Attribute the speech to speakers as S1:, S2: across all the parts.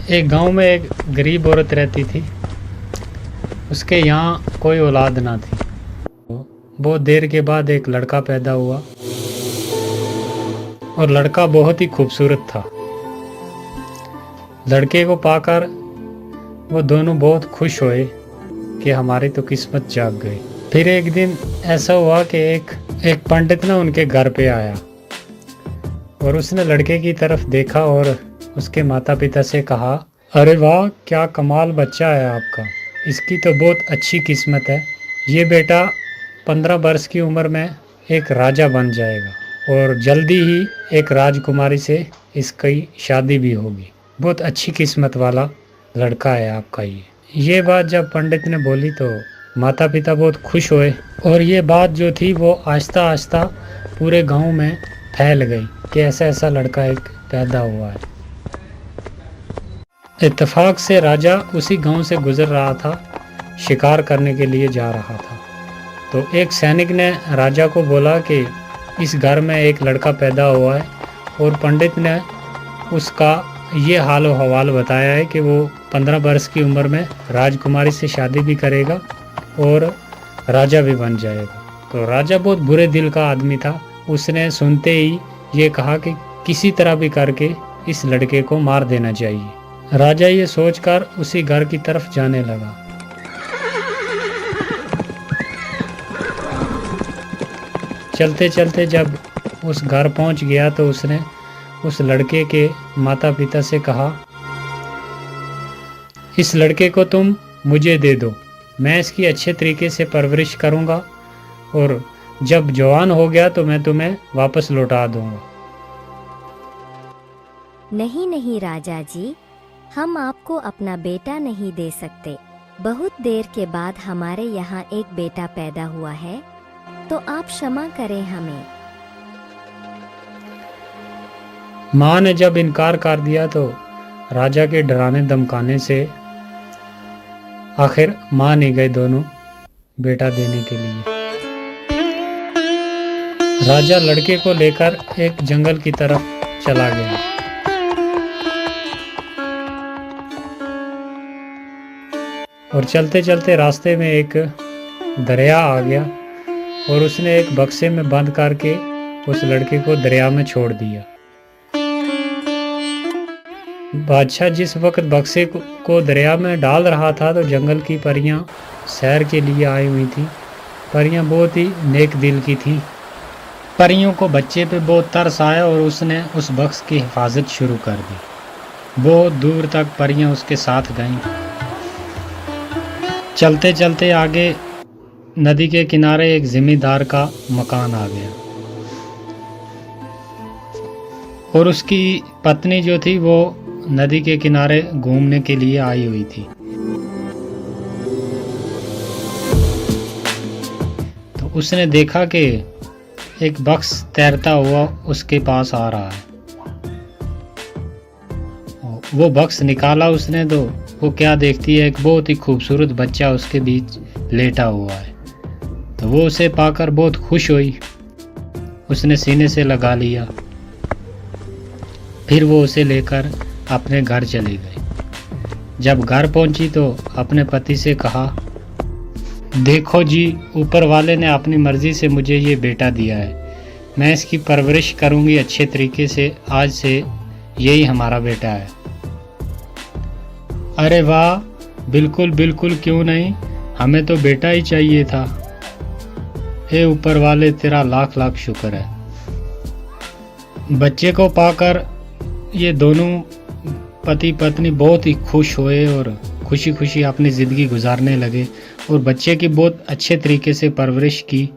S1: एक गांव में एक गरीब औरत रहती थी। उसके यहाँ कोई औलाद ना थी। बहुत देर के बाद एक लड़का पैदा हुआ और लड़का बहुत ही खूबसूरत था। लड़के को पाकर वो दोनों बहुत खुश हुए कि हमारी तो किस्मत जाग गई। फिर एक दिन ऐसा हुआ कि एक पंडित ना उनके घर पे आया और उसने लड़के की तरफ देखा और उसके माता पिता से कहा, अरे वाह, क्या कमाल बच्चा है आपका, इसकी तो बहुत अच्छी किस्मत है। ये बेटा 15 वर्ष की उम्र में एक राजा बन जाएगा और जल्दी ही एक राजकुमारी से इसकी शादी भी होगी। बहुत अच्छी किस्मत वाला लड़का है आपका ये बात जब पंडित ने बोली तो माता पिता बहुत खुश हुए और ये बात जो थी वो आहिस्ता आहिस्ता पूरे गांव में फैल गई कि ऐसा ऐसा लड़का एक पैदा हुआ है। इत्तेफाक से राजा उसी गांव से गुजर रहा था, शिकार करने के लिए जा रहा था। तो एक सैनिक ने राजा को बोला कि इस घर में एक लड़का पैदा हुआ है और पंडित ने उसका ये हाल हवाल बताया है कि वो 15 वर्ष की उम्र में राजकुमारी से शादी भी करेगा और राजा भी बन जाएगा। तो राजा बहुत बुरे दिल का आदमी था। उसने सुनते ही ये कहा कि किसी तरह भी करके इस लड़के को मार देना चाहिए। राजा ये सोचकर उसी घर की तरफ जाने लगा। चलते चलते जब उस घर पहुंच गया तो उसने उस लड़के के माता पिता से कहा, इस लड़के को तुम मुझे दे दो, मैं इसकी अच्छे तरीके से परवरिश करूंगा और जब जवान हो गया तो मैं तुम्हें वापस लौटा दूंगा।
S2: नहीं नहीं राजा जी, हम आपको अपना बेटा नहीं दे सकते। बहुत देर के बाद हमारे यहाँ एक बेटा पैदा हुआ है, तो आप क्षमा करें हमें।
S1: माँ ने जब इनकार कर दिया तो राजा के डराने धमकाने से आखिर मान ही गए दोनों बेटा देने के लिए। राजा लड़के को लेकर एक जंगल की तरफ चला गया। और चलते चलते रास्ते में एक दरिया आ गया और उसने एक बक्से में बंद करके उस लड़के को दरिया में छोड़ दिया। बादशाह जिस वक्त बक्से को दरिया में डाल रहा था तो जंगल की परियां सैर के लिए आई हुई थी। परियां बहुत ही नेक दिल की थी। परियों को बच्चे पे बहुत तरस आया और उसने उस बक्स की हिफाजत शुरू कर दी। बहुत दूर तक परियां उसके साथ गईं। चलते चलते आगे नदी के किनारे एक जिमींदार का मकान आ गया और उसकी पत्नी जो थी वो नदी के किनारे घूमने के लिए आई हुई थी। तो उसने देखा कि एक बक्स तैरता हुआ उसके पास आ रहा है। वो बक्स निकाला उसने तो वो क्या देखती है, एक बहुत ही खूबसूरत बच्चा उसके बीच लेटा हुआ है। तो वो उसे पाकर बहुत खुश हुई, उसने सीने से लगा लिया। फिर वो उसे लेकर अपने घर चली गई। जब घर पहुंची तो अपने पति से कहा, देखो जी, ऊपर वाले ने अपनी मर्जी से मुझे ये बेटा दिया है, मैं इसकी परवरिश करूंगी अच्छे तरीके से, आज से यही हमारा बेटा है। अरे वाह, बिल्कुल बिल्कुल, क्यों नहीं, हमें तो बेटा ही चाहिए था। हे ऊपर वाले, तेरा लाख लाख शुक्र है। बच्चे को पाकर ये दोनों पति पत्नी बहुत ही खुश हुए और खुशी खुशी अपनी ज़िंदगी गुजारने लगे और बच्चे की बहुत अच्छे तरीके से परवरिश की।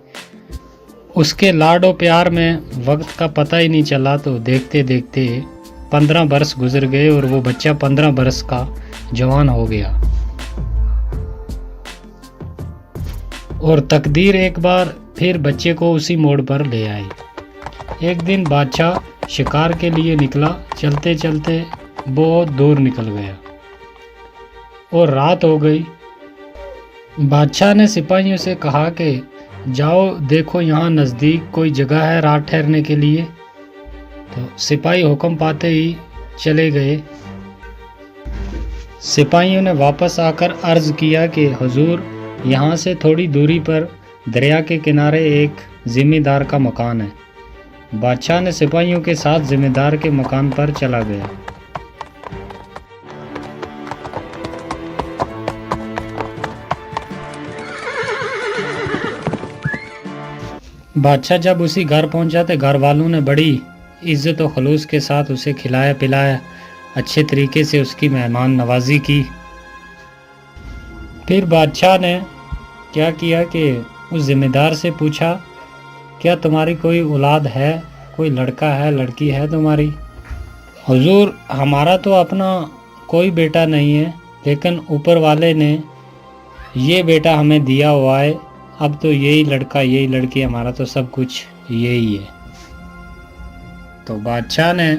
S1: उसके लाडो प्यार में वक्त का पता ही नहीं चला। तो देखते देखते 15 बरस गुजर गए और वो बच्चा 15 बरस का जवान हो गया। और तकदीर एक बार फिर बच्चे को उसी मोड़ पर ले आई। एक दिन बादशाह शिकार के लिए निकला। चलते चलते बहुत दूर निकल गया और रात हो गई। बादशाह ने सिपाहियों से कहा कि जाओ देखो, यहाँ नज़दीक कोई जगह है रात ठहरने के लिए। तो सिपाही हुक्म पाते ही चले गए। सिपाहियों ने वापस आकर अर्ज किया कि हुजूर, यहाँ से थोड़ी दूरी पर दरिया के किनारे एक जिम्मेदार का मकान है। बादशाह ने सिपाहियों के साथ जिम्मेदार के मकान पर चला गया। बादशाह जब उसी घर पहुंचा तो घर वालों ने बड़ी इज्जत और खलूस के साथ उसे खिलाया पिलाया, अच्छे तरीके से उसकी मेहमान नवाजी की। फिर बादशाह ने क्या किया कि उस जिम्मेदार से पूछा, क्या तुम्हारी कोई औलाद है, कोई लड़का है, लड़की है तुम्हारी? हुजूर, हमारा तो अपना कोई बेटा नहीं है, लेकिन ऊपर वाले ने ये बेटा हमें दिया हुआ है। अब तो यही लड़का यही लड़की, हमारा तो सब कुछ यही है। तो बादशाह ने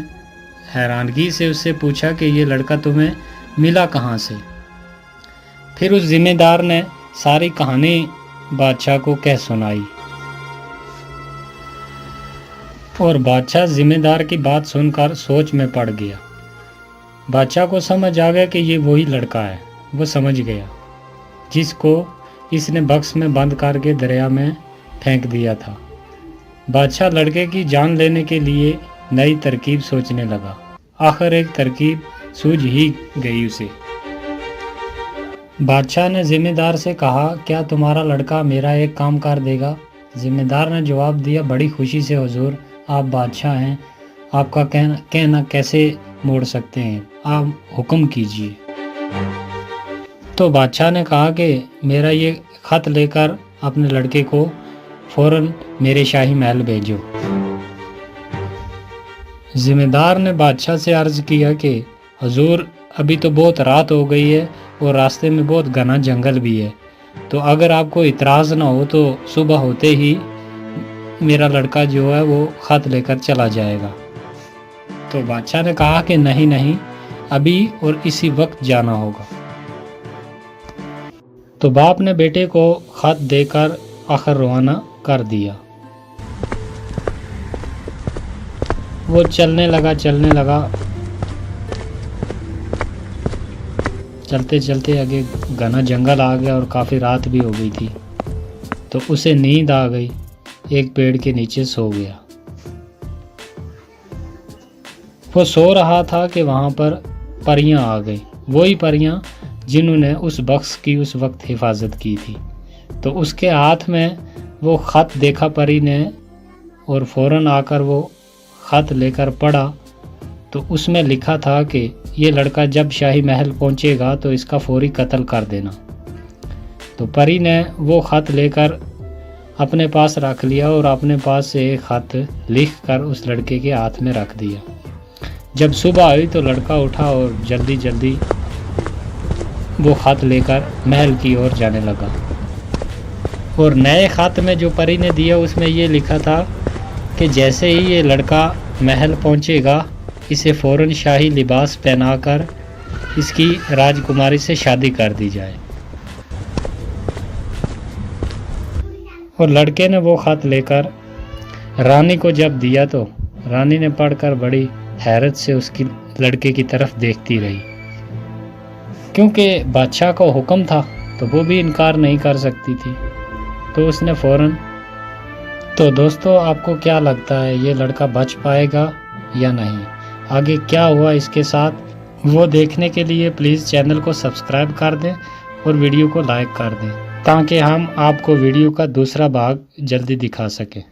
S1: हैरानगी से उससे पूछा कि ये लड़का तुम्हें मिला कहाँ से? फिर उस जिम्मेदार ने सारी कहानी बादशाह को कह सुनाई और बादशाह जिम्मेदार की बात सुनकर सोच में पड़ गया। बादशाह को समझ आ गया कि ये वही लड़का है। वो समझ गया जिसको इसने बक्स में बंद करके दरिया में फेंक दिया था। बादशाह लड़के की जान लेने के लिए नई तरकीब सोचने लगा। आखिर एक तरकीब सूझ ही गई उसे। बादशाह ने जिम्मेदार से कहा, क्या तुम्हारा लड़का मेरा एक काम कर देगा? जिम्मेदार ने जवाब दिया, बड़ी खुशी से हुजूर, आप बादशाह हैं, आपका कहना कैसे मोड़ सकते हैं, आप हुक्म कीजिए। तो बादशाह ने कहा कि मेरा ये खत लेकर अपने लड़के को फौरन मेरे शाही महल भेजो। जिम्मेदार ने बादशाह से अर्ज किया कि हुजूर, अभी तो बहुत रात हो गई है और रास्ते में बहुत घना जंगल भी है, तो अगर आपको इतराज़ ना हो तो सुबह होते ही मेरा लड़का जो है वो खत लेकर चला जाएगा। तो बादशाह ने कहा कि नहीं नहीं, अभी और इसी वक्त जाना होगा। तो बाप ने बेटे को खत देकर आखिर रवाना कर दिया। वो चलने लगा। चलते चलते आगे घना जंगल आ गया और काफ़ी रात भी हो गई थी। तो उसे नींद आ गई, एक पेड़ के नीचे सो गया। वो सो रहा था कि वहाँ पर परियां आ गई, वही परियां जिन्होंने उस बक्स की उस वक्त हिफाजत की थी। तो उसके हाथ में वो ख़त देखा परी ने और फ़ौरन आकर वो ख़त लेकर पढ़ा। तो उसमें लिखा था कि ये लड़का जब शाही महल पहुंचेगा तो इसका फौरी कत्ल कर देना। तो परी ने वो ख़त लेकर अपने पास रख लिया और अपने पास से एक ख़त लिख कर उस लड़के के हाथ में रख दिया। जब सुबह आई तो लड़का उठा और जल्दी जल्दी वो ख़त लेकर महल की ओर जाने लगा। और नए ख़त में जो परी ने दिया उसमें ये लिखा था कि जैसे ही ये लड़का महल पहुंचेगा, इसे फ़ौरन शाही लिबास पहनाकर इसकी राजकुमारी से शादी कर दी जाए। और लड़के ने वो ख़त लेकर रानी को जब दिया तो रानी ने पढ़कर बड़ी हैरत से उसकी लड़के की तरफ देखती रही, क्योंकि बादशाह का हुक्म था तो वो भी इनकार नहीं कर सकती थी। तो उसने फ़ौरन। तो दोस्तों, आपको क्या लगता है ये लड़का बच पाएगा या नहीं? आगे क्या हुआ इसके साथ, वो देखने के लिए प्लीज़ चैनल को सब्सक्राइब कर दें और वीडियो को लाइक कर दें, ताकि हम आपको वीडियो का दूसरा भाग जल्दी दिखा सकें।